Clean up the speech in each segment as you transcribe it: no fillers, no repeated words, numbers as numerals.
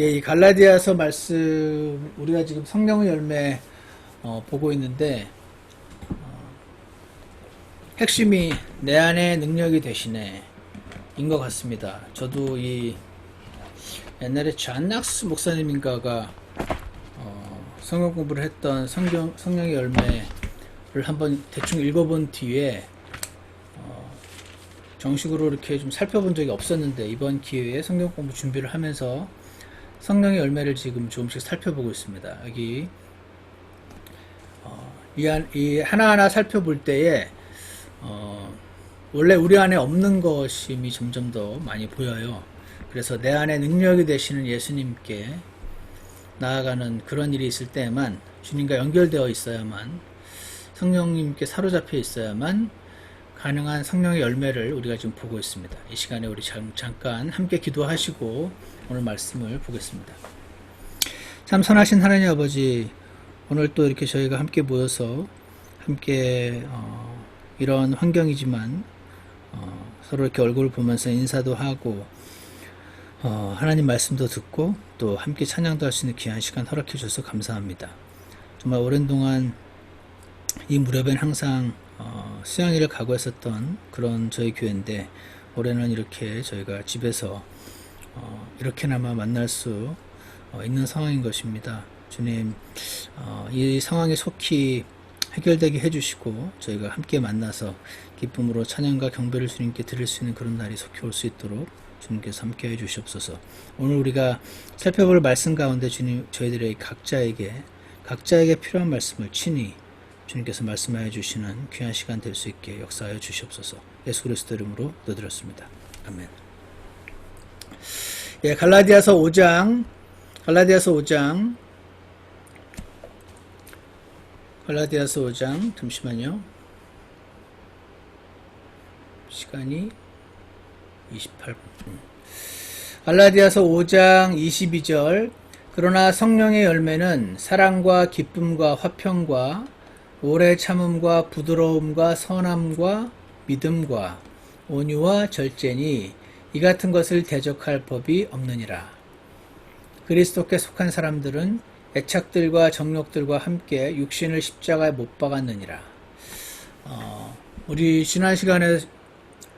예, 이 갈라디아서 말씀 우리가 지금 성령의 열매 보고 있는데 핵심이 내 안에 능력이 되시네 인 것 같습니다. 저도 이 옛날에 존 낙스 목사님인가가 성경 공부를 했던 성령의 열매를 한번 대충 읽어본 뒤에 정식으로 이렇게 좀 살펴본 적이 없었는데 이번 기회에 성경 공부 준비를 하면서 성령의 열매를 지금 조금씩 살펴보고 있습니다. 여기 이 하나하나 살펴볼 때에 원래 우리 안에 없는 것임이 점점 더 많이 보여요. 그래서 내 안에 능력이 되시는 예수님께 나아가는 그런 일이 있을 때에만, 주님과 연결되어 있어야만, 성령님께 사로잡혀 있어야만 가능한 성령의 열매를 우리가 지금 보고 있습니다. 이 시간에 우리 잠깐 함께 기도하시고 오늘 말씀을 보겠습니다. 참 선하신 하나님 아버지, 오늘 또 이렇게 저희가 함께 모여서 함께 이런 환경이지만 서로 이렇게 얼굴 보면서 인사도 하고 하나님 말씀도 듣고 또 함께 찬양도 할 수 있는 귀한 시간 허락해 주셔서 감사합니다. 정말 오랜 동안 이 무렵엔 항상 수양일을 각오했었던 그런 저희 교회인데, 올해는 이렇게 저희가 집에서 이렇게나마 만날 수 있는 상황인 것입니다. 주님, 이 상황이 속히 해결되게 해주시고 저희가 함께 만나서 기쁨으로 찬양과 경배를 주님께 드릴 수 있는 그런 날이 속히 올 수 있도록 주님께서 함께 해주시옵소서. 오늘 우리가 살펴볼 말씀 가운데 주님, 저희들의 각자에게 필요한 말씀을 친히 주님께서 말씀하여 주시는 귀한 시간 될 수 있게 역사하여 주시옵소서. 예수 그리스도 이름으로 기도드렸습니다. 아멘. 예, 갈라디아서 5장 잠시만요. 시간이 28분. 갈라디아서 5장 22절. 그러나 성령의 열매는 사랑과 기쁨과 화평과 오래 참음과 부드러움과 선함과 믿음과 온유와 절제니 이 같은 것을 대적할 법이 없느니라. 그리스도께 속한 사람들은 애착들과 정욕들과 함께 육신을 십자가에 못 박았느니라. 우리 지난 시간에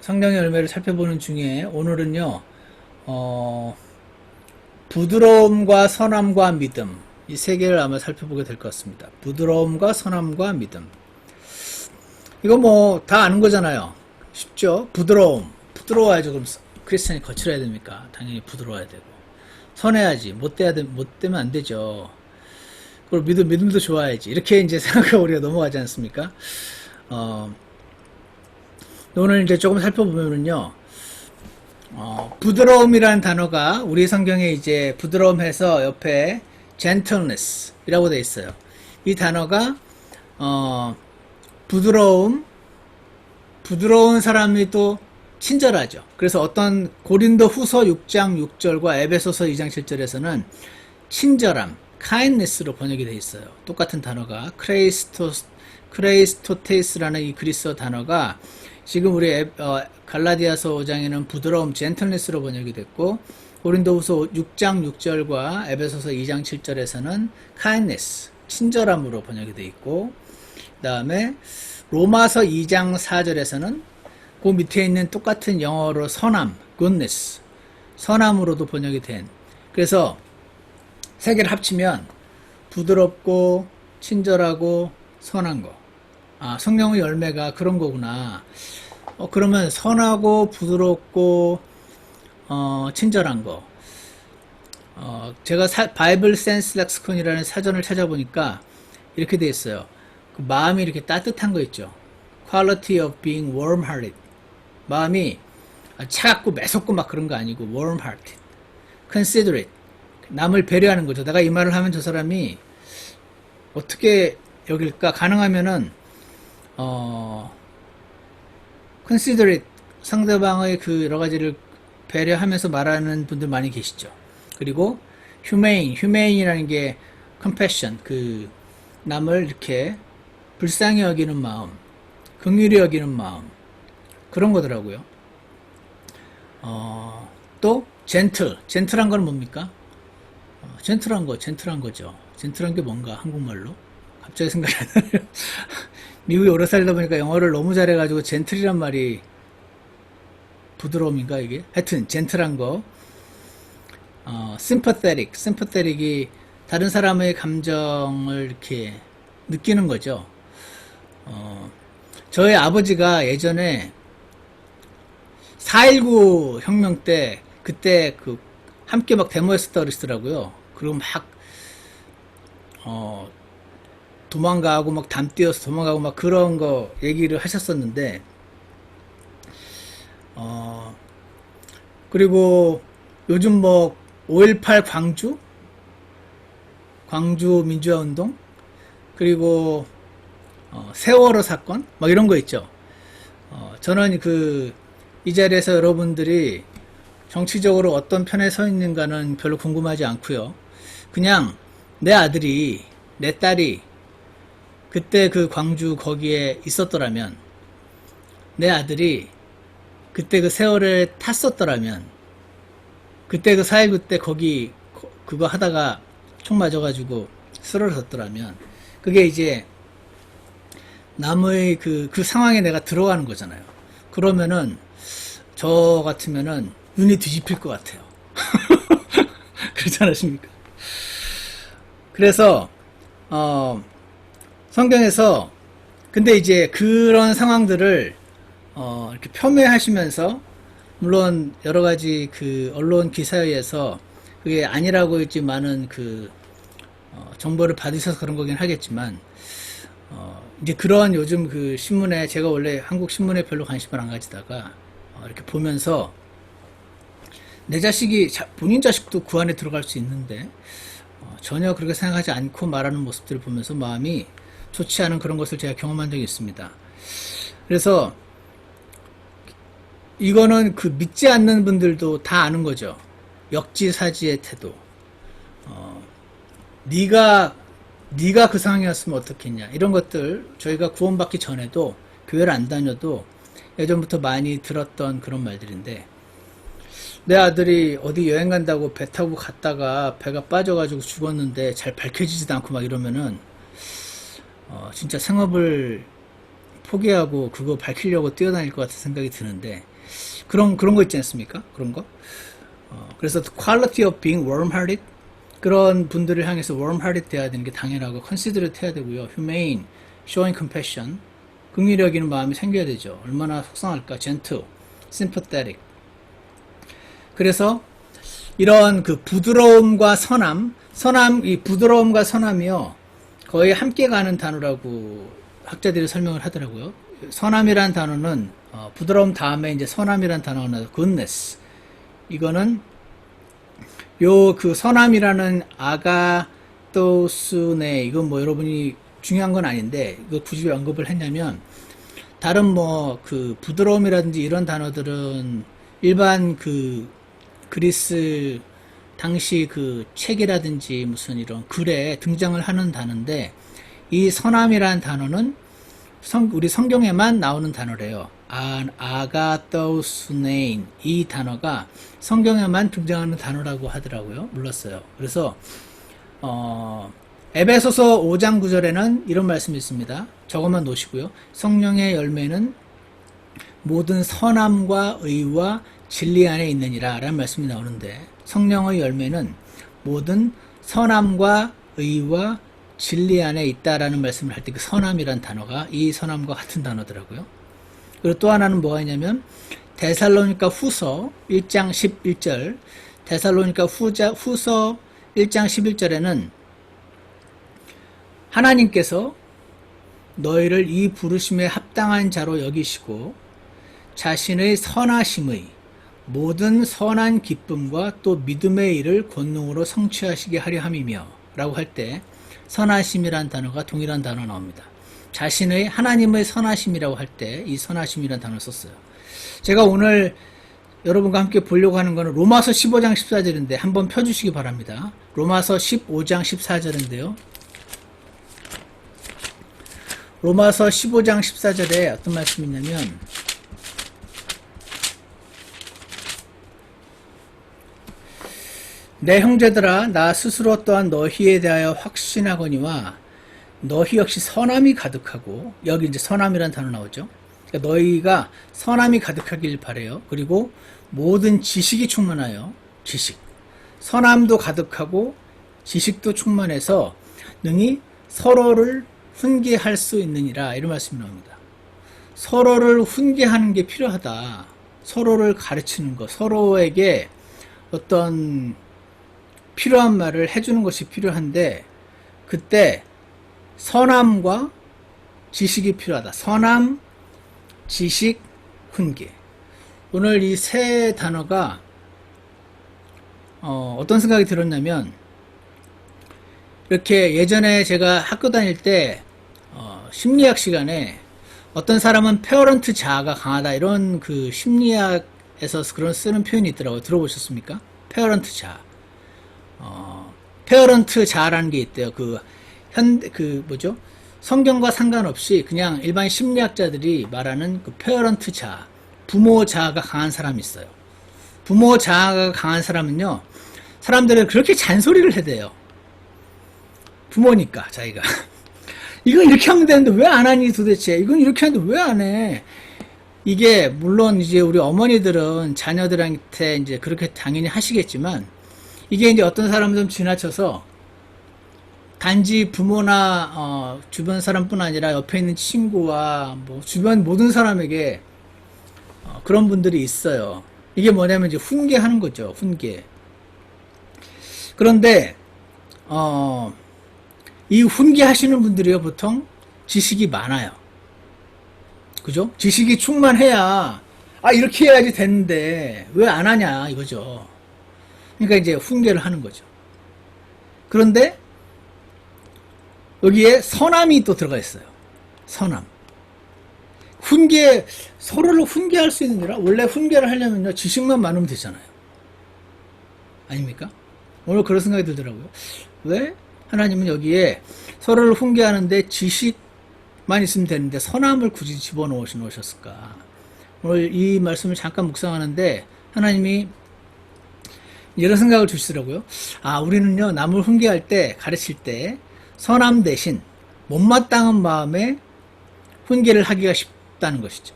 성령의 열매를 살펴보는 중에 오늘은요, 부드러움과 선함과 믿음, 이 세 개를 아마 살펴보게 될 것 같습니다. 부드러움과 선함과 믿음. 이거 뭐 다 아는 거잖아요. 쉽죠? 부드러워야죠. 그럼 크리스찬이 거칠어야 됩니까? 당연히 부드러워야 되고. 선해야지. 못 되면 안 되죠. 그리고 믿음도 좋아야지. 이렇게 이제 생각하고 우리가 넘어가지 않습니까? 오늘 이제 조금 살펴보면요. 부드러움이라는 단어가 우리 성경에 이제 부드러움 해서 옆에 gentleness 이라고 되어 있어요. 이 단어가, 부드러운 사람이 또 친절하죠. 그래서 어떤 고린도 후서 6장 6절과 에베소서 2장 7절에서는 친절함, kindness로 번역이 되어 있어요. 똑같은 단어가 크레이스토테스라는 이 그리스어 단어가 지금 우리 갈라디아서 5장에는 부드러움, gentleness로 번역이 됐고, 고린도후서 6장 6절과 에베소서 2장 7절에서는 kindness, 친절함으로 번역이 되어 있고, 그 다음에 로마서 2장 4절에서는 그 밑에 있는 똑같은 영어로 선함, goodness, 선함으로도 번역이 된, 그래서 세 개를 합치면 부드럽고 친절하고 선한 거. 성령의 열매가 그런 거구나. 그러면 선하고 부드럽고 친절한 거. 제가 바이블 센스 렉스콘이라는 사전을 찾아보니까 이렇게 돼 있어요. 그 마음이 이렇게 따뜻한 거 있죠. Quality of being warm-hearted. 마음이 차갑고 매섭고 막 그런 거 아니고 warm-hearted. Considerate. 남을 배려하는 거죠. 내가 이 말을 하면 저 사람이 어떻게 여길까? 가능하면은 considerate, 상대방의 그 여러 가지를 배려하면서 말하는 분들 많이 계시죠. 그리고 humane이라는 게 compassion, 그 남을 이렇게 불쌍히 여기는 마음, 긍휼히 여기는 마음, 그런 거더라고요. 또 gentle한 건 뭡니까? 젠틀한 거죠. 젠틀한 게 뭔가, 한국말로? 갑자기 생각이 안 나요. 미국에 오래 살다 보니까 영어를 너무 잘해가지고 젠틀이란 말이 부드러움인가, 이게? 하여튼, 젠틀한 거. sympathetic이 다른 사람의 감정을 이렇게 느끼는 거죠. 저희 아버지가 예전에 4.19 혁명 때, 그때 함께 막 데모했었다 그러시더라고요. 그리고 막, 도망가고 막 담 뛰어서 도망가고 막 그런 거 얘기를 하셨었는데, 그리고 요즘 뭐, 5.18 광주 민주화 운동, 그리고, 세월호 사건, 막 이런 거 있죠. 저는 이 자리에서 여러분들이 정치적으로 어떤 편에 서 있는가는 별로 궁금하지 않고요. 그냥 내 아들이, 내 딸이 그때 광주 거기에 있었더라면, 내 아들이 그때 세월에 탔었더라면, 그때 4.19 때 그거 하다가 총 맞아가지고 쓰러졌더라면, 그게 이제 남의 그 상황에 내가 들어가는 거잖아요. 그러면은 저 같으면은 눈이 뒤집힐 것 같아요. 그렇지 않으십니까? 그래서 성경에서 근데 이제 그런 상황들을 이렇게 폄훼하시면서, 물론 여러 가지 언론 기사에 의해서 그게 아니라고 이제 많은 정보를 받으셔서 그런 거긴 하겠지만, 이제 그런 요즘 신문에, 제가 원래 한국 신문에 별로 관심을 안 가지다가 이렇게 보면서 내 자식이 본인 자식도 그 안에 들어갈 수 있는데 전혀 그렇게 생각하지 않고 말하는 모습들을 보면서 마음이 좋지 않은 그런 것을 제가 경험한 적이 있습니다. 그래서 이거는 믿지 않는 분들도 다 아는 거죠. 역지사지의 태도. 네가 그 상황이었으면 어떻겠냐, 이런 것들 저희가 구원받기 전에도 교회를 안 다녀도 예전부터 많이 들었던 그런 말들인데, 내 아들이 어디 여행 간다고 배 타고 갔다가 배가 빠져가지고 죽었는데 잘 밝혀지지도 않고 막 이러면은 진짜 생업을 포기하고 그거 밝히려고 뛰어다닐 것 같은 생각이 드는데, 그런 거 있지 않습니까? 그런 거. 그래서 quality of being warm-hearted, 그런 분들을 향해서 warm-hearted 돼야 되는 게 당연하고, considerate 해야 되고요. humane, showing compassion, 긍휼히 여기는 마음이 생겨야 되죠. 얼마나 속상할까. gentle, sympathetic. 그래서 이런 부드러움과 이 부드러움과 선함이요, 거의 함께 가는 단어라고 학자들이 설명을 하더라고요. 선함이란 단어는 부드러움 다음에 이제 선함이란 단어가 나와서 goodness. 이거는 선함이라는 아가토스네, 이건 뭐 여러분이 중요한 건 아닌데 이거 굳이 왜 언급을 했냐면, 다른 부드러움이라든지 이런 단어들은 일반 그리스 당시 책이라든지 무슨 이런 글에 등장을 하는 단어인데, 이 선함이라는 단어는 우리 성경에만 나오는 단어래요. 아가토스네인, 이 단어가 성경에만 등장하는 단어라고 하더라고요. 몰랐어요. 그래서 에베소서 5장 9절에는 이런 말씀이 있습니다. 저것만 놓으시고요. 성령의 열매는 모든 선함과 의와 진리 안에 있느니라 라는 말씀이 나오는데, 성령의 열매는 모든 선함과 의와 진리 안에 있다라는 말씀을 할 때 선함이란 단어가 이 선함과 같은 단어더라고요. 그리고 또 하나는 뭐가 있냐면, 데살로니가 후서 1장 11절, 데살로니가 후서 1장 11절에는 하나님께서 너희를 이 부르심에 합당한 자로 여기시고 자신의 선하심의 모든 선한 기쁨과 또 믿음의 일을 권능으로 성취하시게 하려 함이며 라고 할 때 선하심이란 단어가 동일한 단어 나옵니다. 자신의 하나님의 선하심이라고 할 때 이 선하심이란 단어를 썼어요. 제가 오늘 여러분과 함께 보려고 하는 것은 로마서 15장 14절인데 한번 펴주시기 바랍니다. 로마서 15장 14절인데요. 로마서 15장 14절에 어떤 말씀이 있냐면, 내 형제들아 나 스스로 또한 너희에 대하여 확신하거니와 너희 역시 선함이 가득하고 여기 이제 선함이라는 단어 나오죠. 그러니까 너희가 선함이 가득하길 바라요. 그리고 모든 지식이 충만하여 지식 선함도 가득하고 지식도 충만해서 능히 서로를 훈계할 수 있느니라 이런 말씀이 나옵니다. 서로를 훈계하는 게 필요하다. 서로를 가르치는 것, 서로에게 어떤 필요한 말을 해주는 것이 필요한데 그때 선함과 지식이 필요하다. 선함, 지식, 훈계. 오늘 이 세 단어가 어떤 생각이 들었냐면 이렇게 예전에 제가 학교 다닐 때 심리학 시간에 어떤 사람은 페어런트 자아가 강하다 이런 그 심리학에서 그런 쓰는 표현이 있더라고요. 들어보셨습니까? 페어런트 자아. 페어런트 자아라는 게 있대요. 뭐죠? 성경과 상관없이 그냥 일반 심리학자들이 말하는 그 페어런트 자아, 부모 자아가 강한 사람이 있어요. 부모 자아가 강한 사람은요, 사람들을 그렇게 잔소리를 해대요. 부모니까, 자기가. 이건 이렇게 하면 되는데 왜 안 하니 도대체? 이건 이렇게 하는데 왜 안 해? 이게, 물론 이제 우리 어머니들은 자녀들한테 이제 그렇게 당연히 하시겠지만, 이게 이제 어떤 사람들은 지나쳐서 단지 부모나 주변 사람뿐 아니라 옆에 있는 친구와 뭐 주변 모든 사람에게 그런 분들이 있어요. 이게 뭐냐면 이제 훈계하는 거죠. 훈계. 그런데 이 훈계하시는 분들이요 보통 지식이 많아요. 그죠? 지식이 충만해야 이렇게 해야지 되는데 왜 안 하냐 이거죠. 그러니까 이제 훈계를 하는 거죠. 그런데 여기에 선함이 또 들어가 있어요. 선함. 서로를 훈계할 수 있는 거라. 원래 훈계를 하려면요, 지식만 많으면 되잖아요. 아닙니까? 오늘 그런 생각이 들더라고요. 왜 하나님은 여기에 서로를 훈계하는데 지식만 있으면 되는데 선함을 굳이 집어넣으셨을까? 오늘 이 말씀을 잠깐 묵상하는데 하나님이 이런 생각을 주시더라고요. 우리는요, 남을 훈계할 때, 가르칠 때 선함 대신 못마땅한 마음에 훈계를 하기가 쉽다는 것이죠.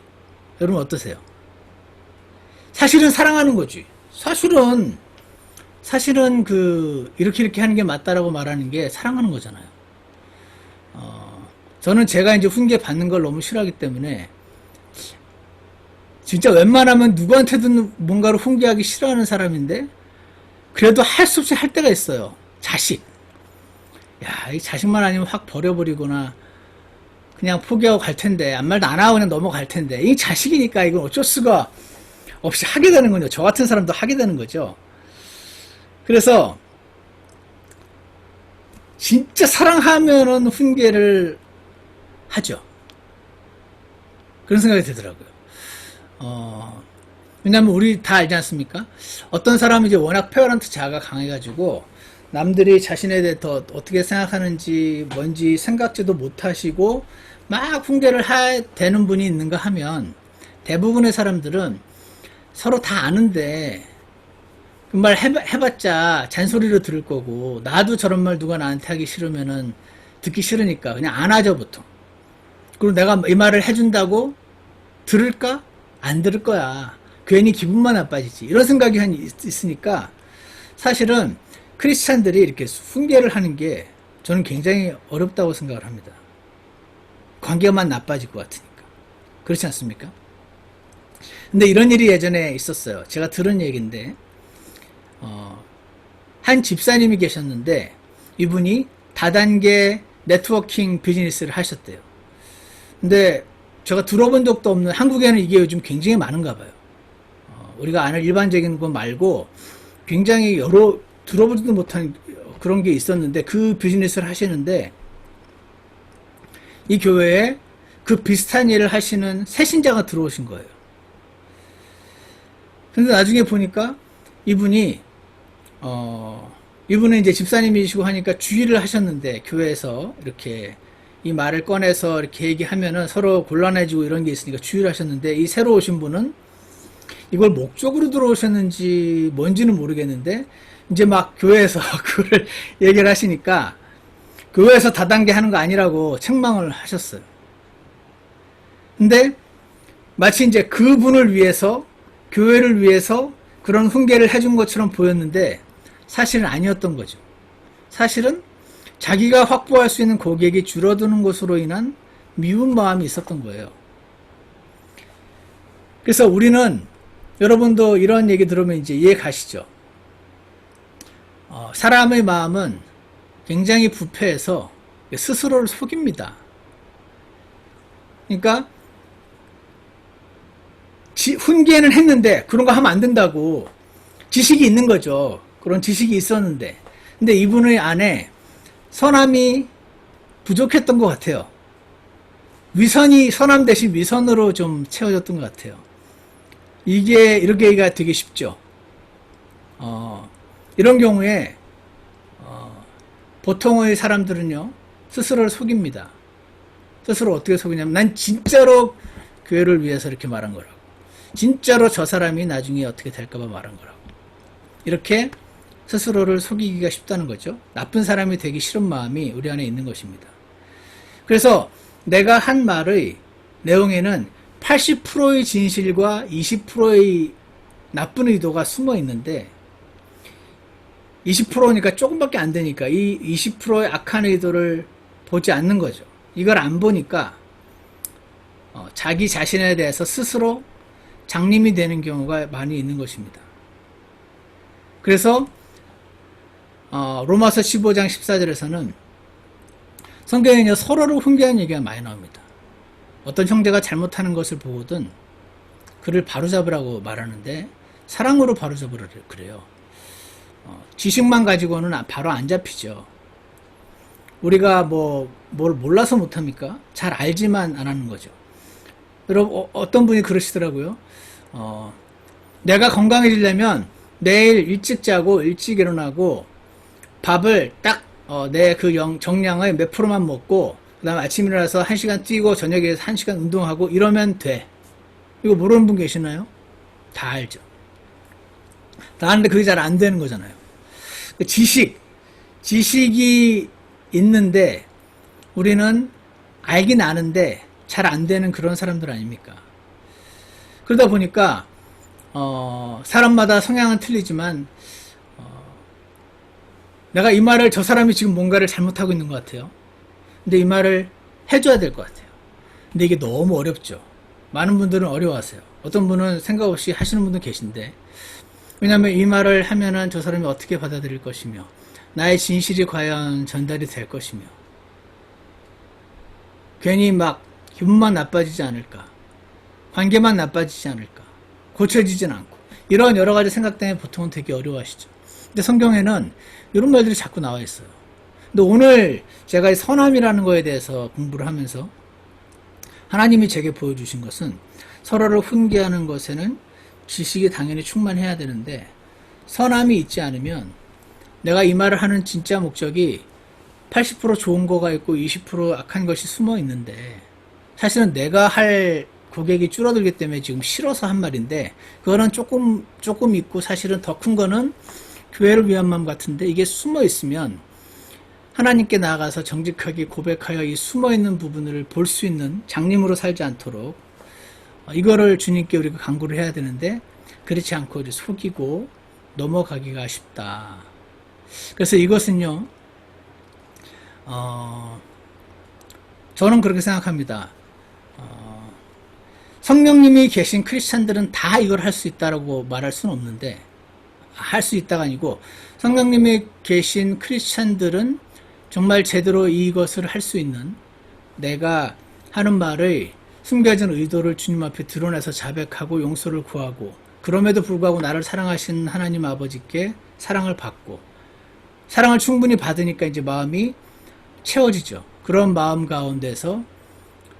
여러분 어떠세요? 사실은 사랑하는 거지. 사실은 이렇게 하는 게 맞다라고 말하는 게 사랑하는 거잖아요. 저는 제가 이제 훈계 받는 걸 너무 싫어하기 때문에 진짜 웬만하면 누구한테도 뭔가를 훈계하기 싫어하는 사람인데 그래도 할 수 없이 할 때가 있어요. 자식. 이 자식만 아니면 확 버려버리거나 그냥 포기하고 갈 텐데 아무 말도 안 하고 그냥 넘어갈 텐데 이 자식이니까 이건 어쩔 수가 없이 하게 되는 거죠. 저 같은 사람도 하게 되는 거죠. 그래서 진짜 사랑하면은 훈계를 하죠. 그런 생각이 들더라고요. 왜냐면 우리 다 알지 않습니까? 어떤 사람은 이제 워낙 페어런트 자아가 강해가지고 남들이 자신에 대해 더 어떻게 생각하는지 뭔지 생각지도 못하시고 막 훈계를 되는 분이 있는가 하면 대부분의 사람들은 서로 다 아는데 그 말 해봤자 잔소리로 들을 거고 나도 저런 말 누가 나한테 하기 싫으면은 듣기 싫으니까 그냥 안 하죠 보통. 그리고 내가 이 말을 해준다고 들을까? 안 들을 거야. 괜히 기분만 나빠지지. 이런 생각이 있으니까 사실은 크리스찬들이 이렇게 훈계를 하는 게 저는 굉장히 어렵다고 생각을 합니다. 관계만 나빠질 것 같으니까. 그렇지 않습니까? 근데 이런 일이 예전에 있었어요. 제가 들은 얘기인데 한 집사님이 계셨는데 이분이 다단계 네트워킹 비즈니스를 하셨대요. 근데 제가 들어본 적도 없는 한국에는 이게 요즘 굉장히 많은가 봐요. 우리가 아는 일반적인 거 말고 굉장히 여러 들어보지도 못한 그런 게 있었는데 그 비즈니스를 하시는데 이 교회에 그 비슷한 일을 하시는 새신자가 들어오신 거예요. 근데 나중에 보니까 이분은 이제 집사님이시고 하니까 주의를 하셨는데 교회에서 이렇게 이 말을 꺼내서 이렇게 얘기하면은 서로 곤란해지고 이런 게 있으니까 주의를 하셨는데 이 새로 오신 분은 이걸 목적으로 들어오셨는지 뭔지는 모르겠는데 이제 막 교회에서 그걸 얘기를 하시니까 교회에서 다단계 하는 거 아니라고 책망을 하셨어요. 근데 마치 이제 그분을 위해서 교회를 위해서 그런 훈계를 해준 것처럼 보였는데 사실은 아니었던 거죠. 사실은 자기가 확보할 수 있는 고객이 줄어드는 것으로 인한 미운 마음이 있었던 거예요. 그래서 우리는 여러분도 이런 얘기 들으면 이제 이해 가시죠? 사람의 마음은 굉장히 부패해서 스스로를 속입니다. 그러니까 훈계는 했는데 그런 거 하면 안 된다고 지식이 있는 거죠. 그런 지식이 있었는데 근데 이분의 안에 선함이 부족했던 것 같아요. 위선이 선함 대신 위선으로 좀 채워졌던 것 같아요. 이게 이렇게 얘기가 되게 쉽죠. 이런 경우에 보통의 사람들은요 스스로를 속입니다. 스스로 어떻게 속이냐면 난 진짜로 교회를 위해서 이렇게 말한 거라고, 진짜로 저 사람이 나중에 어떻게 될까봐 말한 거라고, 이렇게 스스로를 속이기가 쉽다는 거죠. 나쁜 사람이 되기 싫은 마음이 우리 안에 있는 것입니다. 그래서 내가 한 말의 내용에는 80%의 진실과 20%의 나쁜 의도가 숨어 있는데 20%니까 조금밖에 안 되니까 이 20%의 악한 의도를 보지 않는 거죠. 이걸 안 보니까 자기 자신에 대해서 스스로 장님이 되는 경우가 많이 있는 것입니다. 그래서 로마서 15장 14절에서는 성경에는 서로를 훈계하는 얘기가 많이 나옵니다. 어떤 형제가 잘못하는 것을 보거든 그를 바로잡으라고 말하는데 사랑으로 바로잡으라 그래요. 지식만 가지고는 바로 안 잡히죠. 우리가 뭘 몰라서 못합니까? 잘 알지만 안 하는 거죠. 여러분 어떤 분이 그러시더라고요. 내가 건강해지려면 내일 일찍 자고 일찍 일어나고 밥을 딱 내 그 정량의 몇 프로만 먹고 그 다음에 아침에 일어나서 1시간 뛰고 저녁에 1시간 운동하고 이러면 돼. 이거 모르는 분 계시나요? 다 알죠. 다 아는데 그게 잘 안 되는 거잖아요. 지식이 있는데 우리는 알긴 아는데 잘 안 되는 그런 사람들 아닙니까? 그러다 보니까 사람마다 성향은 틀리지만 내가 이 말을 저 사람이 지금 뭔가를 잘못하고 있는 것 같아요. 근데 이 말을 해줘야 될 것 같아요. 근데 이게 너무 어렵죠. 많은 분들은 어려워하세요. 어떤 분은 생각 없이 하시는 분도 계신데 왜냐하면 이 말을 하면은 저 사람이 어떻게 받아들일 것이며 나의 진실이 과연 전달이 될 것이며 괜히 막 기분만 나빠지지 않을까, 관계만 나빠지지 않을까, 고쳐지진 않고 이런 여러 가지 생각 때문에 보통은 되게 어려워하시죠. 근데 성경에는 이런 말들이 자꾸 나와 있어요. 근데 오늘 제가 이 선함이라는 거에 대해서 공부를 하면서 하나님이 제게 보여주신 것은 서로를 훈계하는 것에는 지식이 당연히 충만해야 되는데 선함이 있지 않으면 내가 이 말을 하는 진짜 목적이 80% 좋은 거가 있고 20% 악한 것이 숨어 있는데 사실은 내가 할 고객이 줄어들기 때문에 지금 싫어서 한 말인데 그거는 조금 있고 사실은 더 큰 거는 교회를 위한 마음 같은데 이게 숨어 있으면 하나님께 나아가서 정직하게 고백하여 이 숨어 있는 부분을 볼 수 있는 장님으로 살지 않도록 이거를 주님께 우리가 간구를 해야 되는데 그렇지 않고 이제 속이고 넘어가기가 쉽다. 그래서 이것은요, 저는 그렇게 생각합니다. 성령님이 계신 크리스찬들은 다 이걸 할 수 있다라고 말할 수는 없는데, 할 수 있다가 아니고 성령님이 계신 크리스찬들은 정말 제대로 이것을 할 수 있는 내가 하는 말의 숨겨진 의도를 주님 앞에 드러내서 자백하고 용서를 구하고 그럼에도 불구하고 나를 사랑하신 하나님 아버지께 사랑을 받고 사랑을 충분히 받으니까 이제 마음이 채워지죠. 그런 마음 가운데서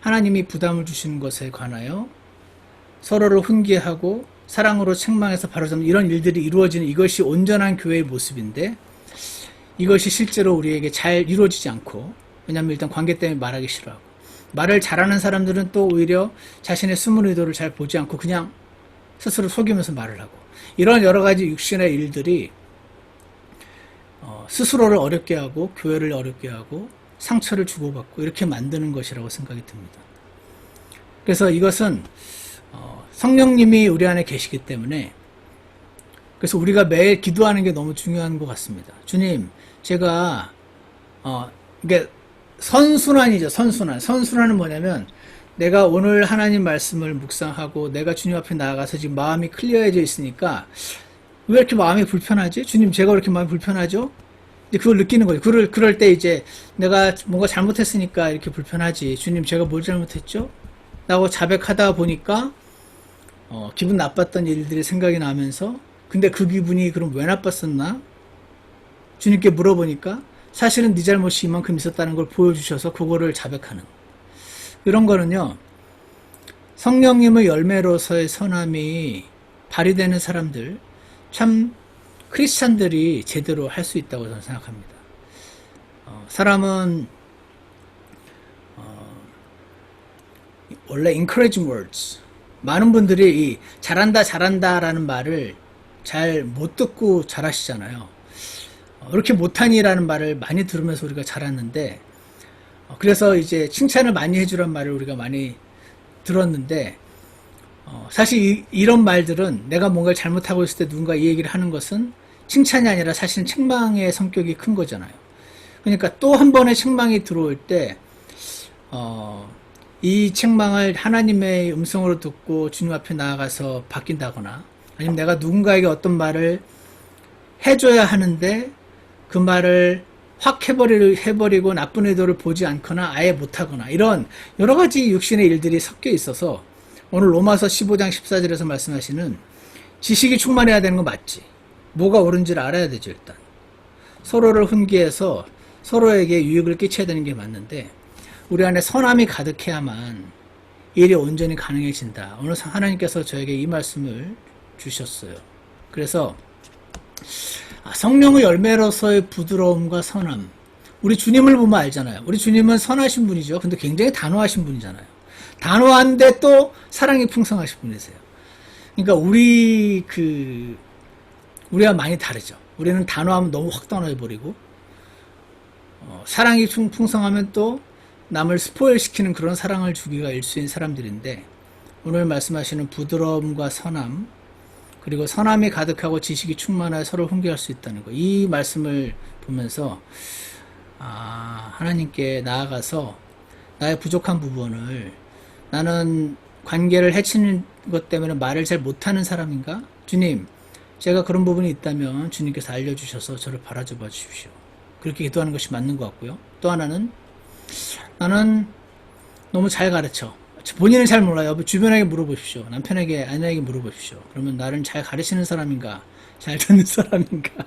하나님이 부담을 주시는 것에 관하여 서로를 훈계하고 사랑으로 책망해서 바로잡는 이런 일들이 이루어지는 이것이 온전한 교회의 모습인데 이것이 실제로 우리에게 잘 이루어지지 않고 왜냐하면 일단 관계 때문에 말하기 싫어하고 말을 잘하는 사람들은 또 오히려 자신의 숨은 의도를 잘 보지 않고 그냥 스스로 속이면서 말을 하고 이런 여러 가지 육신의 일들이 스스로를 어렵게 하고 교회를 어렵게 하고 상처를 주고받고 이렇게 만드는 것이라고 생각이 듭니다. 그래서 이것은 성령님이 우리 안에 계시기 때문에 그래서 우리가 매일 기도하는 게 너무 중요한 것 같습니다. 주님, 제가 이게 선순환이죠. 선순환은 뭐냐면 내가 오늘 하나님 말씀을 묵상하고 내가 주님 앞에 나아가서 지금 마음이 클리어해져 있으니까 왜 이렇게 마음이 불편하지? 주님, 제가 왜 이렇게 마음이 불편하죠? 이제 그걸 느끼는 거죠. 그럴 때 이제 내가 뭔가 잘못했으니까 이렇게 불편하지. 주님, 제가 뭘 잘못했죠? 라고 자백하다 보니까 기분 나빴던 일들이 생각이 나면서 근데 그 기분이 그럼 왜 나빴었나? 주님께 물어보니까 사실은 네 잘못이 이만큼 있었다는 걸 보여주셔서 그거를 자백하는 이런 거는요. 성령님의 열매로서의 선함이 발휘되는 사람들 참 크리스찬들이 제대로 할 수 있다고 저는 생각합니다. 사람은 원래 encouraging words 많은 분들이 이 잘한다 라는 말을 잘 못 듣고 잘하시잖아요. 이렇게 못하니라는 말을 많이 들으면서 우리가 자랐는데 그래서 이제 칭찬을 많이 해주란 말을 우리가 많이 들었는데 사실 이런 말들은 내가 뭔가를 잘못하고 있을 때 누군가 이 얘기를 하는 것은 칭찬이 아니라 사실은 책망의 성격이 큰 거잖아요. 그러니까 또 한 번의 책망이 들어올 때 이 책망을 하나님의 음성으로 듣고 주님 앞에 나아가서 바뀐다거나 아니면 내가 누군가에게 어떤 말을 해줘야 하는데 그 말을 확 해버리고 나쁜 의도를 보지 않거나 아예 못하거나 이런 여러 가지 육신의 일들이 섞여 있어서 오늘 로마서 15장 14절에서 말씀하시는 지식이 충만해야 되는 거 맞지. 뭐가 옳은지를 알아야 되죠. 일단 서로를 훈계해서 서로에게 유익을 끼쳐야 되는 게 맞는데 우리 안에 선함이 가득해야만 일이 온전히 가능해진다. 오늘 하나님께서 저에게 이 말씀을 주셨어요. 그래서 성령의 열매로서의 부드러움과 선함. 우리 주님을 보면 알잖아요. 우리 주님은 선하신 분이죠. 근데 굉장히 단호하신 분이잖아요. 단호한데 또 사랑이 풍성하신 분이세요. 그러니까 우리와 많이 다르죠. 우리는 단호하면 너무 확 단호해버리고 사랑이 풍성하면 또 남을 스포일 시키는 그런 사랑을 주기가 일수인 사람들인데 오늘 말씀하시는 부드러움과 선함 그리고 선함이 가득하고 지식이 충만하여 서로 훈계할 수 있다는 거. 이 말씀을 보면서 하나님께 나아가서 나의 부족한 부분을 나는 관계를 해치는 것 때문에 말을 잘 못하는 사람인가? 주님, 제가 그런 부분이 있다면 주님께서 알려주셔서 저를 바라봐 주십시오. 그렇게 기도하는 것이 맞는 것 같고요. 또 하나는 나는 너무 잘 가르쳐. 본인은 잘 몰라요. 주변에게 물어보십시오. 남편에게, 아내에게 물어보십시오. 그러면 나를 잘 가르치는 사람인가, 잘 듣는 사람인가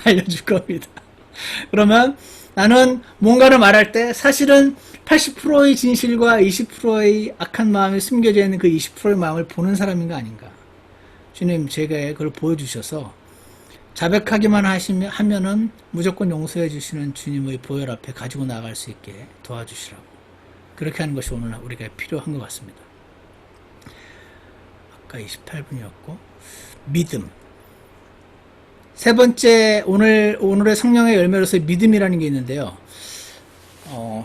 알려줄 겁니다. 그러면 나는 뭔가를 말할 때 사실은 80%의 진실과 20%의 악한 마음이 숨겨져 있는 그 20%의 마음을 보는 사람인가 아닌가. 주님, 제가 그걸 보여주셔서 자백하기만 하면은 무조건 용서해 주시는 주님의 보혈 앞에 가지고 나갈 수 있게 도와주시라고. 그렇게 하는 것이 오늘 우리가 필요한 것 같습니다. 아까 28분이었고 믿음. 세 번째 오늘의 성령의 열매로서의 믿음이라는 게 있는데요.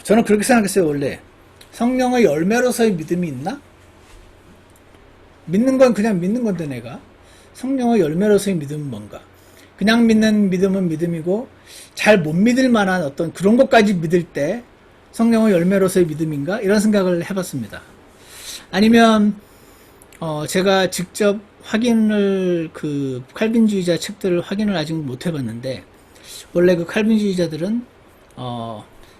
저는 그렇게 생각했어요. 원래 성령의 열매로서의 믿음이 있나? 믿는 건 그냥 믿는 건데 내가 성령의 열매로서의 믿음은 뭔가? 그냥 믿는 믿음은 믿음이고 잘 못 믿을 만한 어떤 그런 것까지 믿을 때 성령의 열매로서의 믿음인가? 이런 생각을 해봤습니다. 아니면 제가 직접 확인을 칼빈주의자 책들을 확인을 아직 못 해봤는데 원래 그 칼빈주의자들은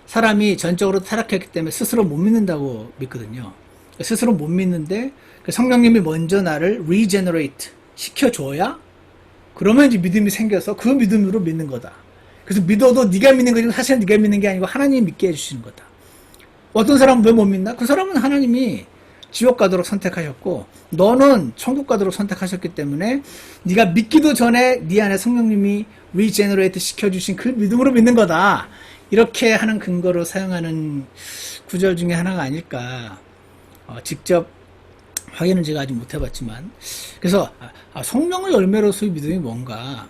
사람이 전적으로 타락했기 때문에 스스로 못 믿는다고 믿거든요. 스스로 못 믿는데 성령님이 먼저 나를 regenerate 시켜줘야 그러면 이제 믿음이 생겨서 그 믿음으로 믿는 거다. 그래서 믿어도 네가 믿는 거지 사실은 네가 믿는 게 아니고 하나님이 믿게 해주시는 거다. 어떤 사람은 왜 못 믿나? 그 사람은 하나님이 지옥 가도록 선택하셨고 너는 천국 가도록 선택하셨기 때문에 네가 믿기도 전에 네 안에 성령님이 regenerate 시켜주신 그 믿음으로 믿는 거다. 이렇게 하는 근거로 사용하는 구절 중에 하나가 아닐까. 직접 확인은 제가 아직 못 해봤지만. 그래서 성령의 열매로서의 믿음이 뭔가.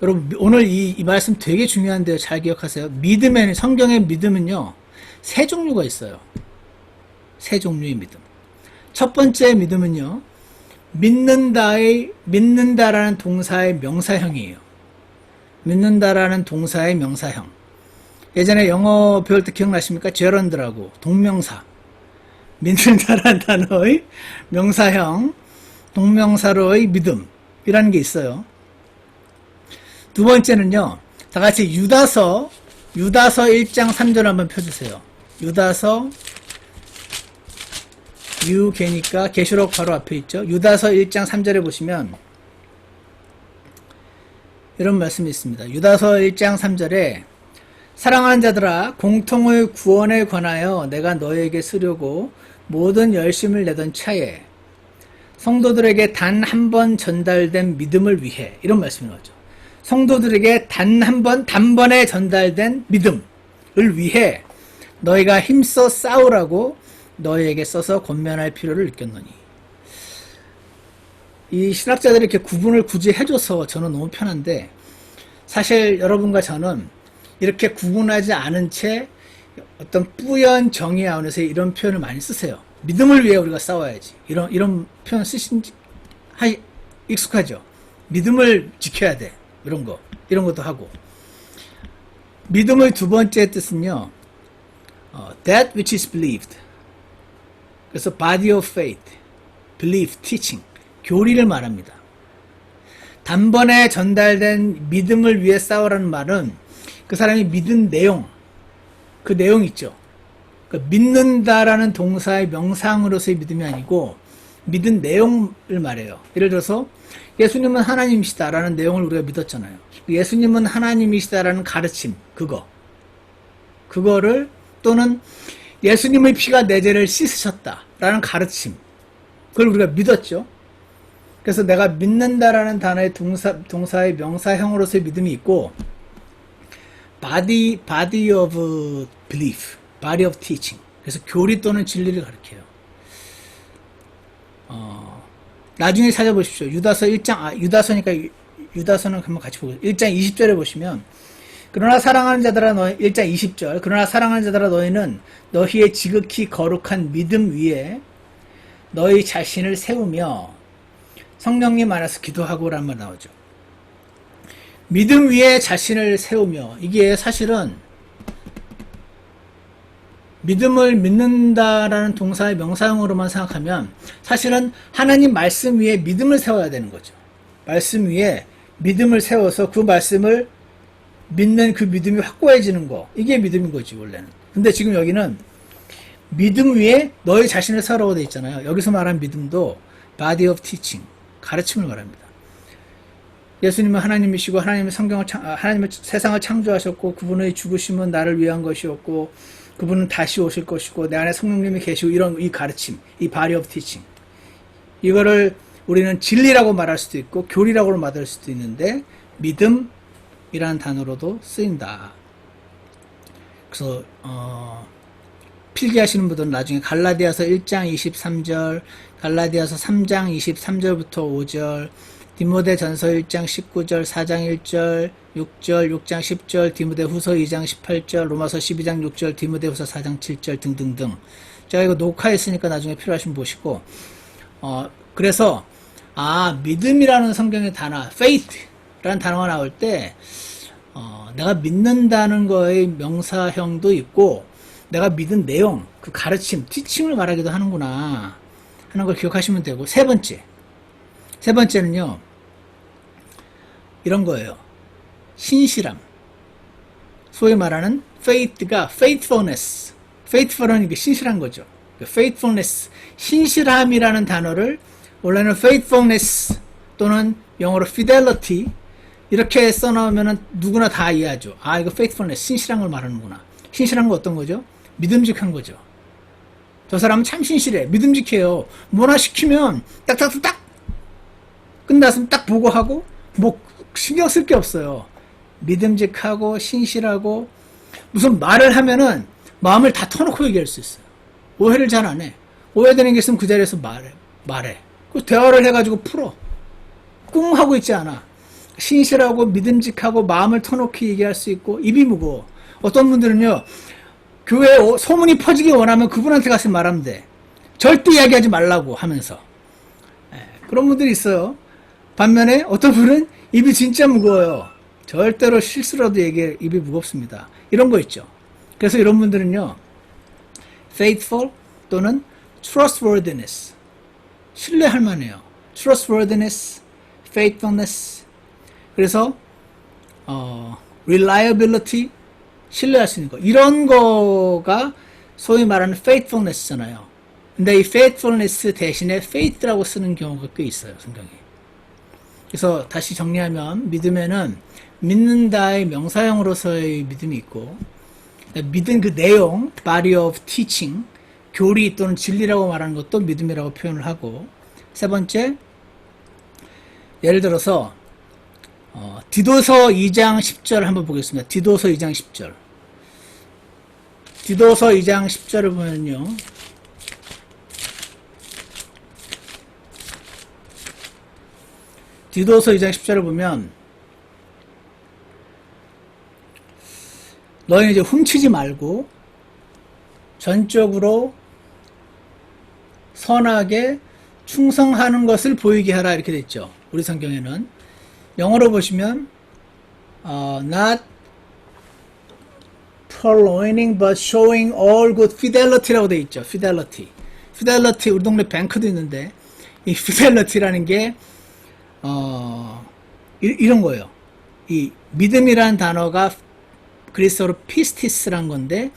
여러분 오늘 이 말씀 되게 중요한데요. 잘 기억하세요. 믿음에는, 성경의 믿음은요 세 종류가 있어요. 세 종류의 믿음. 첫 번째 믿음은요, 믿는다라는 동사의 명사형이에요. 믿는다라는 동사의 명사형. 예전에 영어 배울 때 기억나십니까? 제런드라고 동명사. 믿는다라는 단어의 명사형, 동명사로의 믿음이라는 게 있어요. 두 번째는요, 다 같이 유다서 1장 3절 한번 펴주세요. 유다서, 유계니까 계시록 바로 앞에 있죠. 유다서 1장 3절에 보시면 이런 말씀이 있습니다. 유다서 1장 3절에 사랑하는 자들아, 공통의 구원에 관하여 내가 너에게 쓰려고 모든 열심을 내던 차에 성도들에게 단 한 번 전달된 믿음을 위해, 이런 말씀이 나오죠. 성도들에게 단번에 전달된 믿음을 위해 너희가 힘써 싸우라고 너희에게 써서 권면할 필요를 느꼈노니. 이 신학자들이 이렇게 구분을 굳이 해줘서 저는 너무 편한데, 사실 여러분과 저는 이렇게 구분하지 않은 채 어떤 뿌연 정의 안에서 이런 표현을 많이 쓰세요. 믿음을 위해 우리가 싸워야지. 이런 표현 익숙하죠. 믿음을 지켜야 돼. 이런 것도 하고. 믿음의 두 번째 뜻은요, that which is believed. 그래서 body of faith, belief, teaching, 교리를 말합니다. 단번에 전달된 믿음을 위해 싸우라는 말은 그 사람이 믿은 내용, 그 내용 있죠. 그러니까 믿는다라는 동사의 명사형으로서의 믿음이 아니고 믿은 내용을 말해요. 예를 들어서 예수님은 하나님이시다라는 내용을 우리가 믿었잖아요. 예수님은 하나님이시다라는 가르침, 그거를, 또는 예수님의 피가 내 죄를 씻으셨다라는 가르침, 그걸 우리가 믿었죠. 그래서 내가 믿는다라는 단어의 동사의 명사형으로서의 믿음이 있고, body of belief, body of teaching. 그래서 교리 또는 진리를 가르쳐요. 나중에 찾아보십시오. 유다서니까 유다서는 한번 같이 보고, 1장 20절에 보시면, 그러나 사랑하는 자들아 1장 20절, 그러나 사랑하는 자들아 너희는 너희의 지극히 거룩한 믿음 위에 너희 자신을 세우며 성령님 안에서 기도하고라는 말 나오죠. 믿음 위에 자신을 세우며, 이게 사실은 믿음을 믿는다라는 동사의 명사형으로만 생각하면 사실은 하나님 말씀 위에 믿음을 세워야 되는 거죠. 말씀 위에 믿음을 세워서 그 말씀을 믿는 그 믿음이 확고해지는 거, 이게 믿음인 거지 원래는. 근데 지금 여기는 믿음 위에 너희 자신을 세우라고 되어 있잖아요. 여기서 말한 믿음도 body of teaching, 가르침을 말합니다. 예수님은 하나님이시고 하나님의 하나님의 세상을 창조하셨고 그분의 죽으심은 나를 위한 것이었고 그분은 다시 오실 것이고 내 안에 성령님이 계시고, 이 가르침, 이 body of teaching, 이거를 우리는 진리라고 말할 수도 있고 교리라고 말할 수도 있는데 믿음이라는 단어로도 쓰인다. 그래서 필기하시는 분들은 나중에 갈라디아서 1장 23절, 갈라디아서 3장 23절부터 5절, 디모데전서 1장 19절, 4장 1절, 6절, 6장 10절, 디모데후서 2장 18절, 로마서 12장 6절, 디모데후서 4장 7절 등등등. 제가 이거 녹화했으니까 나중에 필요하시면 보시고, 그래서 믿음이라는 성경의 단어, faith라는 단어가 나올 때 내가 믿는다는 거의 명사형도 있고 내가 믿은 내용, 그 가르침, 티칭을 말하기도 하는구나 하는 걸 기억하시면 되고, 세 번째는요 이런 거예요. 신실함. 소위 말하는 faith가 faithfulness, faithful은 이게 신실한 거죠. faithfulness, 신실함이라는 단어를 원래는 faithfulness 또는 영어로 fidelity 이렇게 써놓으면 누구나 다 이해하죠. 이거 faithfulness, 신실한 걸 말하는구나. 신실한 거 어떤 거죠? 믿음직한 거죠. 저 사람은 참 신실해, 믿음직해요. 뭐나 시키면 딱딱딱 끝났으면 딱 보고하고 뭐 신경 쓸 게 없어요. 믿음직하고 신실하고, 무슨 말을 하면은 마음을 다 터놓고 얘기할 수 있어요. 오해를 잘 안 해. 오해되는 게 있으면 그 자리에서 말해. 말해. 그 대화를 해가지고 풀어. 꿍 하고 있지 않아. 신실하고 믿음직하고 마음을 터놓게 얘기할 수 있고 입이 무거워. 어떤 분들은요, 교회에 소문이 퍼지기 원하면 그분한테 가서 말하면 돼. 절대 이야기하지 말라고 하면서. 그런 분들이 있어요. 반면에 어떤 분은 입이 진짜 무거워요. 절대로 실수라도 얘기해. 입이 무겁습니다. 이런 거 있죠. 그래서 이런 분들은요, faithful 또는 trustworthiness, 신뢰할 만해요. trustworthiness, faithfulness. 그래서 reliability, 신뢰할 수 있는 거. 이런 거가 소위 말하는 faithfulness잖아요. 근데 이 faithfulness 대신에 faith라고 쓰는 경우가 꽤 있어요, 성경에. 그래서 다시 정리하면 믿음에는 믿는다의 명사형으로서의 믿음이 있고, 믿은 그 내용, body of teaching, 교리 또는 진리라고 말하는 것도 믿음이라고 표현을 하고, 세 번째, 예를 들어서 디도서 2장 10절 한번 보겠습니다. 디도서 2장 10절. 디도서 2장 10절을 보면요, 디도서 2장 10절을 보면 너희는 이제 훔치지 말고 전적으로 선하게 충성하는 것을 보이게 하라, 이렇게 돼 있죠. 우리 성경에는 영어로 보시면 not purloining but showing all good fidelity라고 돼 있죠. fidelity. 우리 동네 뱅크도 있는데 이 fidelity라는 게 이런 거예요. 이 믿음이라는 단어가 그리스어로 피스티스란 건데,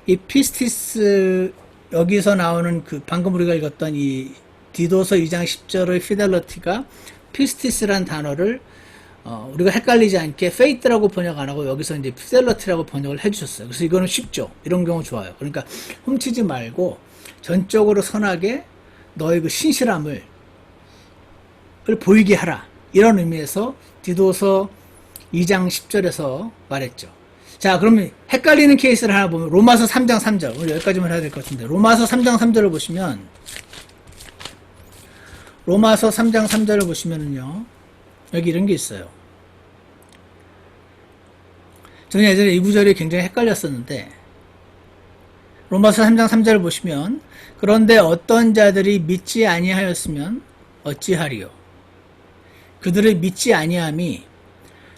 이 피스티스, 여기서 나오는 그 방금 우리가 읽었던 이 디도서 2장 10절의 피델러티가 피스티스란 단어를 우리가 헷갈리지 않게 faith라고 번역 안 하고 여기서 이제 fidelity 번역을 해주셨어요. 그래서 이거는 쉽죠. 이런 경우 좋아요. 그러니까 훔치지 말고 전적으로 선하게 너의 그 신실함을 보이게 하라, 이런 의미에서 디도서 2장 10절에서 말했죠. 자, 그러면 헷갈리는 케이스를 하나 보면 로마서 3장 3절, 오늘 여기까지만 해야 될 것 같은데, 로마서 3장 3절을 보시면, 로마서 3장 3절을 보시면은요, 여기 이런 게 있어요. 저는 예전에 이 구절이 굉장히 헷갈렸었는데, 로마서 3장 3절을 보시면, 그런데 어떤 자들이 믿지 아니하였으면 어찌하리요? 그들의 믿지 아니함이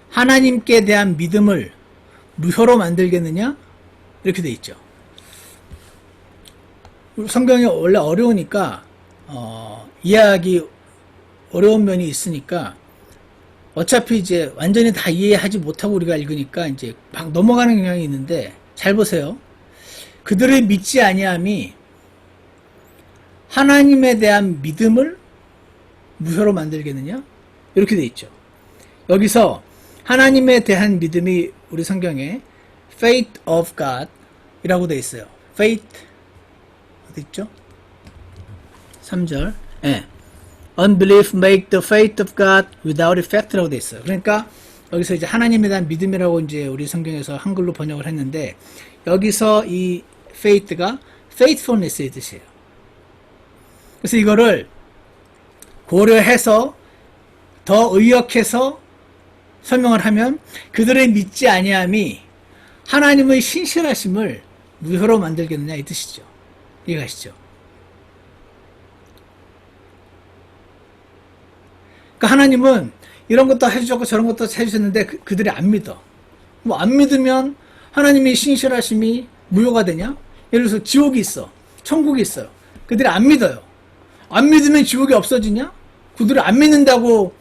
하나님께 대한 믿음을 무효로 만들겠느냐? 이렇게 돼 있죠. 성경이 원래 어려우니까 이해하기 어려운 면이 있으니까 어차피 이제 완전히 다 이해하지 못하고 우리가 읽으니까 이제 막 넘어가는 경향이 있는데, 잘 보세요. 그들의 믿지 아니함이 하나님에 대한 믿음을 무효로 만들겠느냐? 이렇게 돼 있죠. 여기서 하나님에 대한 믿음이 우리 성경에 faith of God 이라고 돼 있어요. faith 어디 있죠? 3절. 예. unbelief make the faith of God without effect라고 돼 있어요. 그러니까 여기서 이제 하나님에 대한 믿음이라고 이제 우리 성경에서 한글로 번역을 했는데, 여기서 이 faith가 faithfulness의 뜻이에요. 그래서 이거를 고려해서 더 의역해서 설명을 하면, 그들의 믿지 아니함이 하나님의 신실하심을 무효로 만들겠느냐, 이 뜻이죠. 이해가시죠? 그러니까 하나님은 이런 것도 해주셨고 저런 것도 해주셨는데 그들이 안 믿어. 뭐 안 믿으면 하나님의 신실하심이 무효가 되냐? 예를 들어서 지옥이 있어, 천국이 있어요. 그들이 안 믿어요. 안 믿으면 지옥이 없어지냐? 그들이 안 믿는다고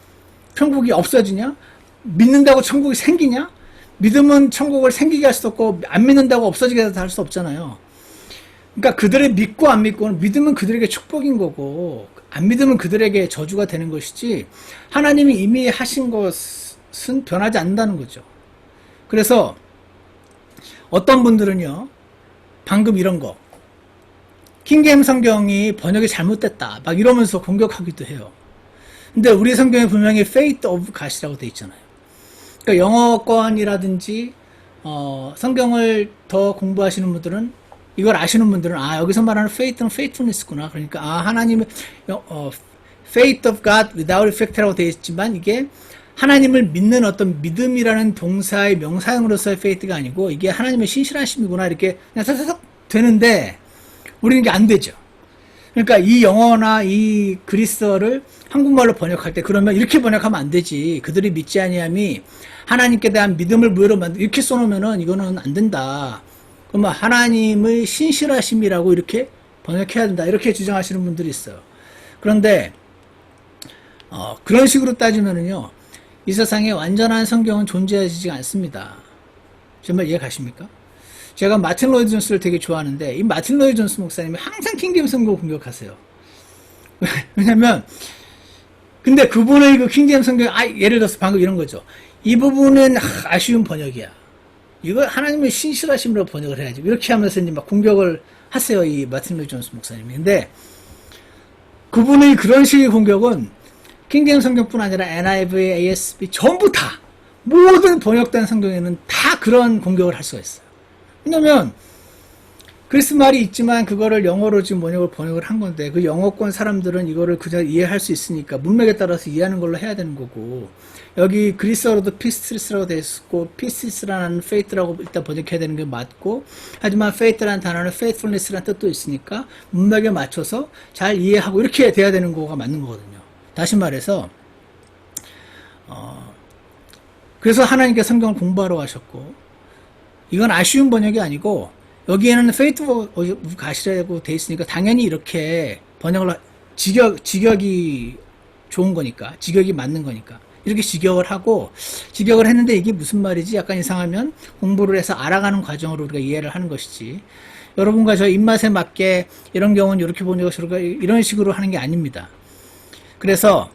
천국이 없어지냐? 믿는다고 천국이 생기냐? 믿으면 천국을 생기게 할 수도 없고, 안 믿는다고 없어지게 할 수 없잖아요. 그러니까 그들의 믿고 안 믿고는, 믿으면 그들에게 축복인 거고, 안 믿으면 그들에게 저주가 되는 것이지, 하나님이 이미 하신 것은 변하지 않는다는 거죠. 그래서 어떤 분들은요, 방금 이런 거, 킹게임 성경이 번역이 잘못됐다 막 이러면서 공격하기도 해요. 근데 우리 성경에 분명히 faith of God이라고 돼 있잖아요. 그러니까 영어권이라든지 성경을 더 공부하시는 분들은 이걸 아시는 분들은 아 여기서 말하는 faith는 faithfulness구나. 그러니까 아 하나님의 faith of God without effect라고 되어 있지만 이게 하나님을 믿는 어떤 믿음이라는 동사의 명사형으로서의 faith가 아니고 이게 하나님의 신실하심이구나 이렇게 그냥 싹싹 되는데 우리는 이게 안 되죠. 그러니까 이 영어나 이 그리스어를 한국말로 번역할 때 그러면 이렇게 번역하면 안 되지. 그들이 믿지 아니함이 하나님께 대한 믿음을 무효로 만들 이렇게 써놓으면은 이거는 안 된다. 그러면 하나님의 신실하심이라고 이렇게 번역해야 된다. 이렇게 주장하시는 분들이 있어요. 그런데 그런 식으로 따지면은요. 이 세상에 완전한 성경은 존재하지 않습니다. 정말 이해 가십니까? 제가 마틴 로이드 존스를 되게 좋아하는데 이 마틴 로이드 존스 목사님이 항상 킹제임스 성경을 공격하세요. 왜냐면 근데 그분의 그 킹제임스 성경 예를 들어서 방금 이런 거죠. 이 부분은 아쉬운 번역이야. 이거 하나님의 신실하심으로 번역을 해야지. 이렇게 하면서 이제 막 공격을 하세요. 이 마틴 로이드 존스 목사님이. 근데 그분의 그런 식의 공격은 킹제임스 성경뿐 아니라 NIV, ASB 전부 다 모든 번역된 성경에는 다 그런 공격을 할 수가 있어요. 왜냐면 그리스 말이 있지만 그거를 영어로 지금 번역을 한 건데 그 영어권 사람들은 이거를 그냥 이해할 수 있으니까 문맥에 따라서 이해하는 걸로 해야 되는 거고 여기 그리스어로도 피스트리스라고 되어 있고 피스트리스라는 faith라고 일단 번역해야 되는 게 맞고 하지만 faith라는 단어는 faithfulness라는 뜻도 있으니까 문맥에 맞춰서 잘 이해하고 이렇게 돼야 되는 거가 맞는 거거든요. 다시 말해서 그래서 하나님께 성경을 공부하러 가셨고 이건 아쉬운 번역이 아니고 여기에는 faithful 가시라고 돼 있으니까 당연히 이렇게 번역을 직역이 좋은 거니까 직역이 맞는 거니까 이렇게 직역을 하고 직역을 했는데 이게 무슨 말이지 약간 이상하면 공부를 해서 알아가는 과정으로 우리가 이해를 하는 것이지 여러분과 저 입맛에 맞게 이런 경우는 이렇게 번역을 이런 식으로 하는 게 아닙니다. 그래서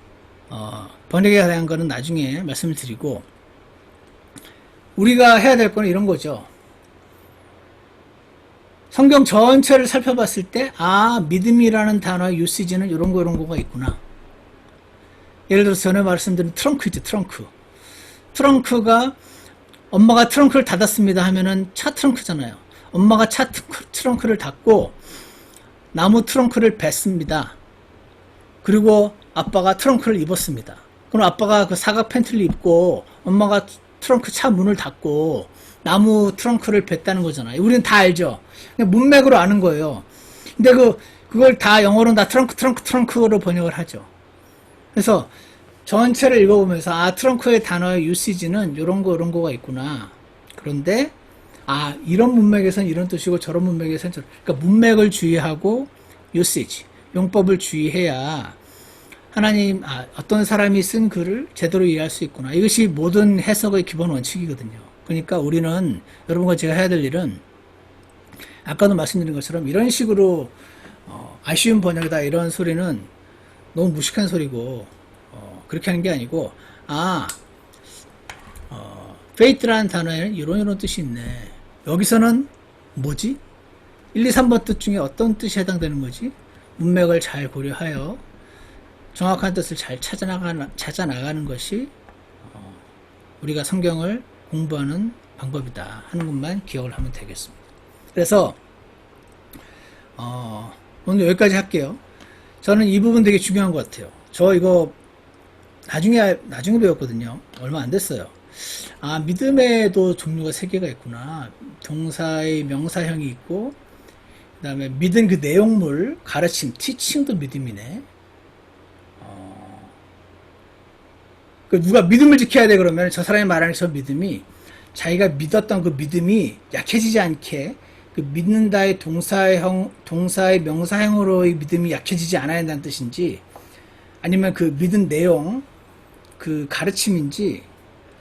번역에 대한 거는 나중에 말씀을 드리고 우리가 해야 될 거는 이런 거죠. 성경 전체를 살펴봤을 때 믿음이라는 단어의 유시지는 이런 거가 있구나. 예를 들어서 전에 말씀드린 트렁크이죠. 트렁크가 엄마가 트렁크를 닫았습니다 하면은 차 트렁크잖아요. 엄마가 차 트렁크를 닫고 나무 트렁크를 뱉습니다. 그리고 아빠가 트렁크를 입었습니다. 그럼 아빠가 그 사각 팬티를 입고 엄마가 트렁크 차 문을 닫고 나무 트렁크를 뱉다는 거잖아요. 우리는 다 알죠. 그냥 문맥으로 아는 거예요. 근데 그걸 다 영어로는 다 트렁크로 번역을 하죠. 그래서 전체를 읽어보면서 트렁크의 단어의 유시지는 이런 거가 있구나. 그런데 이런 문맥에서는 이런 뜻이고 저런 문맥에서는 저런. 그러니까 문맥을 주의하고 유시지, 용법을 주의해야 하나님 어떤 사람이 쓴 글을 제대로 이해할 수 있구나. 이것이 모든 해석의 기본 원칙이거든요. 그러니까 우리는 여러분과 제가 해야 될 일은 아까도 말씀드린 것처럼 이런 식으로 아쉬운 번역이다 이런 소리는 너무 무식한 소리고 그렇게 하는 게 아니고 faith라는 단어에는 이런 뜻이 있네. 여기서는 뭐지? 1, 2, 3번 뜻 중에 어떤 뜻이 해당되는 거지? 문맥을 잘 고려하여 정확한 뜻을 잘 찾아나가는 것이 우리가 성경을 공부하는 방법이다 하는 것만 기억을 하면 되겠습니다. 그래서 오늘 여기까지 할게요. 저는 이 부분 되게 중요한 것 같아요. 저 이거 나중에 배웠거든요. 얼마 안 됐어요. 믿음에도 종류가 3개가 있구나. 동사의 명사형이 있고 그 다음에 믿은 그 내용물, 가르침, 티칭도 믿음이네. 누가 믿음을 지켜야 돼 그러면 저 사람이 말하는 저 믿음이 자기가 믿었던 그 믿음이 약해지지 않게 그 믿는다의 동사의 명사형으로의 믿음이 약해지지 않아야 한다는 뜻인지 아니면 그 믿은 내용 그 가르침인지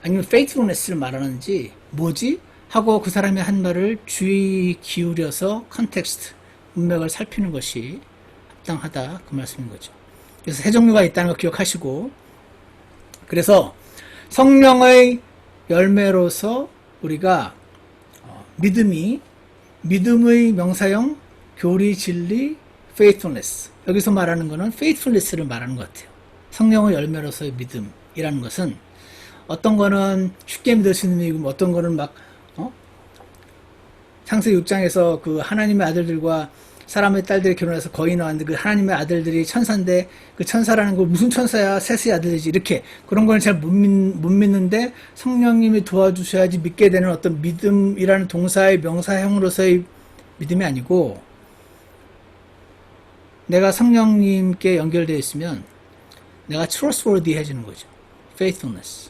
아니면 faithfulness를 말하는지 뭐지? 하고 그 사람이 한 말을 주의 기울여서 컨텍스트, 문맥을 살피는 것이 합당하다 그 말씀인 거죠. 그래서 3종류가 있다는 거 기억하시고 그래서 성령의 열매로서 우리가 믿음의 명사형, 교리, 진리, faithfulness 여기서 말하는 거는 faithfulness를 말하는 것 같아요. 성령의 열매로서의 믿음이라는 것은 어떤 거는 쉽게 믿을 수 있는 믿음, 어떤 거는 막 창세기 6장에서 그 하나님의 아들들과 사람의 딸들이 결혼해서 거의 나왔는데 그 하나님의 아들들이 천사인데 그 천사라는 거 무슨 천사야? 셋의 아들이지. 이렇게 그런 걸 잘 못 믿는데 성령님이 도와주셔야지 믿게 되는 어떤 믿음이라는 동사의 명사형으로서의 믿음이 아니고 내가 성령님께 연결되어 있으면 내가 trustworthy 해지는 거죠. faithfulness.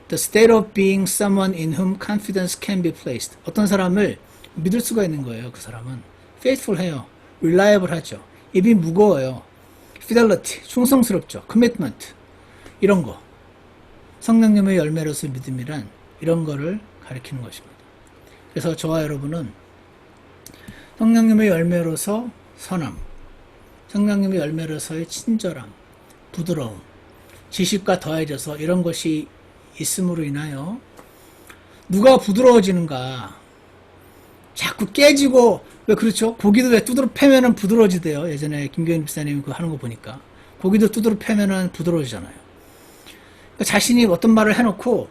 The state of being someone in whom confidence can be placed. 어떤 사람을 믿을 수가 있는 거예요. 그 사람은 faithful 해요. reliable 하죠. 입이 무거워요. fidelity, 충성스럽죠. commitment, 이런 거. 성령님의 열매로서 믿음이란 이런 거를 가리키는 것입니다. 그래서 저와 여러분은 성령님의 열매로서 선함, 성령님의 열매로서의 친절함, 부드러움, 지식과 더해져서 이런 것이 있음으로 인하여 누가 부드러워지는가? 자꾸 깨지고, 왜 그렇죠? 고기도 왜 두드러 패면은 부드러워지대요. 예전에 김경인 집사님이 그거 하는 거 보니까. 고기도 두드러 패면은 부드러워지잖아요. 그러니까 자신이 어떤 말을 해놓고,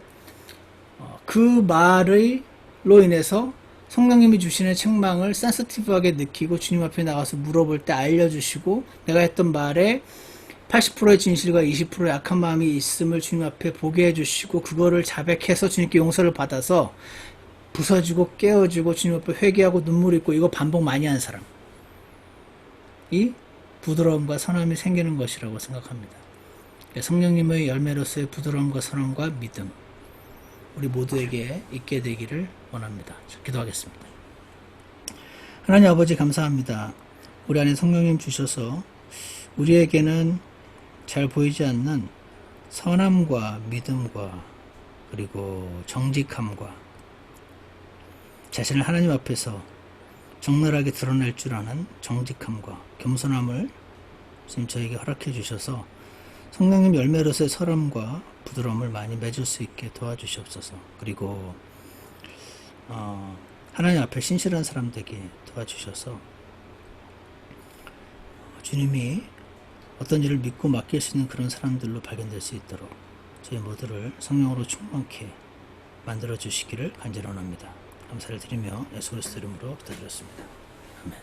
그 말로 인해서 성령님이 주시는 책망을 센서티브하게 느끼고 주님 앞에 나가서 물어볼 때 알려주시고, 내가 했던 말에 80%의 진실과 20%의 악한 마음이 있음을 주님 앞에 보게 해주시고 그거를 자백해서 주님께 용서를 받아서 부서지고 깨어지고 주님 앞에 회개하고 눈물이 있고 이거 반복 많이 한 사람, 이 부드러움과 선함이 생기는 것이라고 생각합니다. 성령님의 열매로서의 부드러움과 선함과 믿음, 우리 모두에게 있게 되기를 원합니다. 기도하겠습니다. 하나님 아버지 감사합니다. 우리 안에 성령님 주셔서 우리에게는 잘 보이지 않는 선함과 믿음과 그리고 정직함과 자신을 하나님 앞에서 적나라하게 드러낼 줄 아는 정직함과 겸손함을 지금 저에게 허락해 주셔서 성령님 열매로서의 선함과 부드러움을 많이 맺을 수 있게 도와주시옵소서. 그리고 하나님 앞에 신실한 사람 되게 도와주셔서 주님이 어떤 일을 믿고 맡길 수 있는 그런 사람들로 발견될 수 있도록 저희 모두를 성령으로 충만케 만들어 주시기를 간절히 원합니다. 감사를 드리며 예수 그리스도 이름으로 기도드렸습니다. 아멘.